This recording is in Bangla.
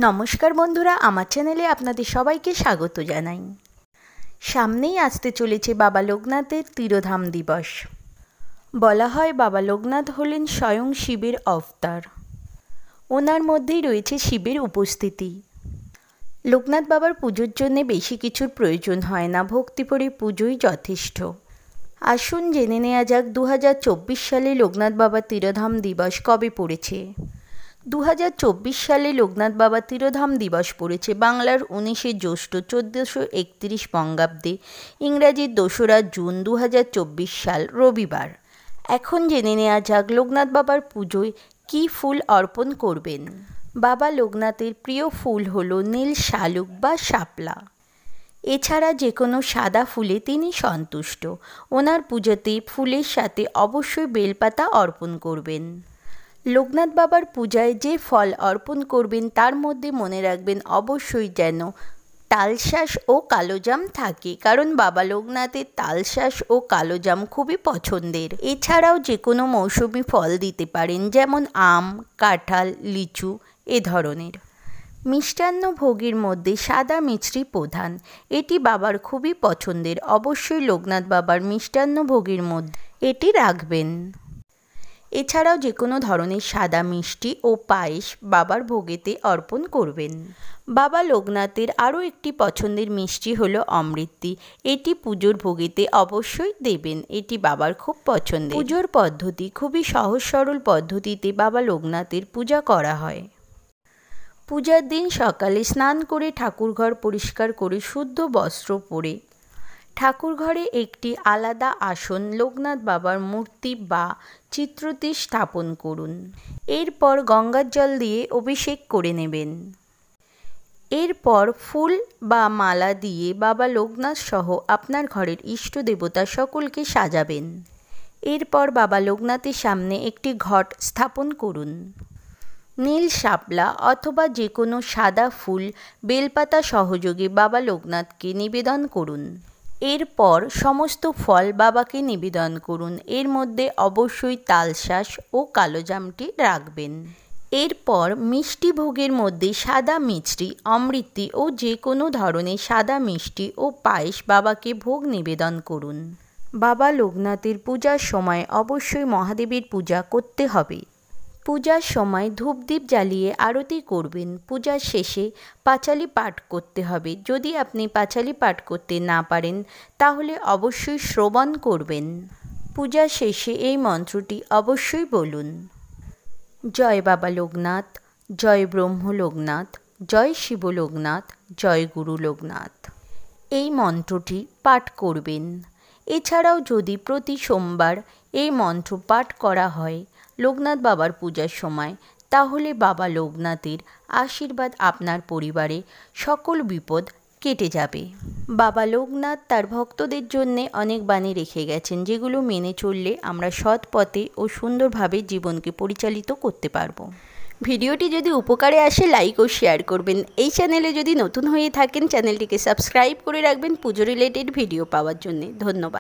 নমস্কার বন্ধুরা, আমার চ্যানেলে আপনাদের সবাইকে স্বাগত জানাই। সামনেই আসতে চলেছে বাবা লোকনাথের তিরোধাম দিবস। বলা হয় বাবা লোকনাথ হলেন স্বয়ং শিবের অবতার। ওনার মধ্যেই রয়েছে শিবের উপস্থিতি। লোকনাথ বাবার পুজোর জন্যে বেশি কিছুর প্রয়োজন হয় না, ভক্তিভরে পুজোই যথেষ্ট। আসুন জেনে নেওয়া যাক 2024 সালে লোকনাথ বাবার তিরোধাম দিবস কবে পড়েছে। 2024 সালে লোকনাথ বাবা তিরোধাম দিবস পড়েছে বাংলার 19শে জ্যৈষ্ঠ 1431 বঙ্গাব্দে, ইংরাজির 2রা জুন 2024 সাল রবিবার। এখন জেনে নেওয়া যাক লোকনাথ বাবার পুজোয় কী ফুল অর্পণ করবেন। বাবা লোকনাথের প্রিয় ফুল হলো নীল শালুক বা শাপলা। এছাড়া যে কোনো সাদা ফুলে তিনি সন্তুষ্ট। ওনার পুজোতে ফুলের সাথে অবশ্যই বেলপাতা অর্পণ করবেন। লোকনাথ বাবার পূজায় যে ফল অর্পণ করবেন তার মধ্যে মনে রাখবেন অবশ্যই যেন তালশাঁস ও কালোজাম থাকে, কারণ বাবা লোকনাথের তালশাঁস ও কালোজাম খুবই পছন্দের। এছাড়াও যে কোনো মৌসুমি ফল দিতে পারেন, যেমন আম, কাঁঠাল, লিচু এ ধরনের। মিষ্টান্ন ভোগের মধ্যে সাদা মিছরি প্রধান, এটি বাবার খুবই পছন্দের। অবশ্যই লোকনাথ বাবার মিষ্টান্ন ভোগের মধ্যে এটি রাখবেন। এছাড়াও যে কোনো ধরনের সাদা মিষ্টি ও পায়েস বাবার ভোগেতে অর্পণ করবেন। বাবা লোকনাথের আরও একটি পছন্দের মিষ্টি হলো অমৃতি। এটি পুজোর ভোগেতে অবশ্যই দেবেন, এটি বাবার খুব পছন্দের। পুজোর পদ্ধতি খুবই সহজ সরল পদ্ধতিতে বাবা লোকনাথের পূজা করা হয়। পূজার দিন সকালে স্নান করে ঠাকুরঘর পরিষ্কার করে শুদ্ধ বস্ত্র পরে ঠাকুরঘরে একটি আলাদা আসন লোকনাথ বাবার মূর্তি বা চিত্রটি স্থাপন করুন। এরপর গঙ্গার জল দিয়ে অভিষেক করে নেবেন। এরপর ফুল বা মালা দিয়ে বাবা লোকনাথ সহ আপনার ঘরের ইষ্ট দেবতা সকলকে সাজাবেন। এরপর বাবা লোকনাথের সামনে একটি ঘট স্থাপন করুন। নীল শাপলা অথবা যে কোনো সাদা ফুল বেলপাতা সহযোগে বাবা লোকনাথকে নিবেদন করুন। এরপর সমস্ত ফল বাবাকে নিবেদন করুন। এর মধ্যে অবশ্যই তালশাঁস ও কালোজামটি রাখবেন। এরপর মিষ্টি ভোগের মধ্যে সাদা মিছরি, অমৃতি ও যে কোনো ধরনের সাদা মিষ্টি ও পায়েস বাবাকে ভোগ নিবেদন করুন। বাবা লোকনাথের পূজার সময় অবশ্যই মহাদেবের পূজা করতে হবে। পূজার সময় ধূপদীপ জ্বালিয়ে আরতি করবেন। পূজার শেষে পাঁচালি পাঠ করতে হবে। যদি আপনি পাঁচালি পাঠ করতে না পারেন তাহলে অবশ্যই শ্রবণ করবেন। পূজার শেষে এই মন্ত্রটি অবশ্যই বলুন: জয় বাবা লোকনাথ, জয় ব্রহ্ম লোকনাথ, জয় শিব লোকনাথ, জয় গুরু লোকনাথ। এই মন্ত্রটি পাঠ করবেন। এছাড়াও যদি প্রতি সোমবার এই মন্ত্র পাঠ করা হয় লোকনাথ বাবার পূজার সময়, তাহলে বাবা লোকনাথের আশীর্বাদ আপনার পরিবারে সকল বিপদ কেটে যাবে। বাবা লোকনাথ তার ভক্তদের জন্যে অনেক বাণী রেখে গেছেন, যেগুলো মেনে চললে আমরা সৎ পথে ও সুন্দরভাবে জীবনকে পরিচালিত করতে পারবো। ভিডিওটি যদি উপকারে আসে লাইক ও শেয়ার করবেন। এই চ্যানেলে যদি নতুন হয়ে থাকেন চ্যানেলটিকে সাবস্ক্রাইব করে রাখবেন পুজো রিলেটেড ভিডিও পাওয়ার জন্যে। ধন্যবাদ।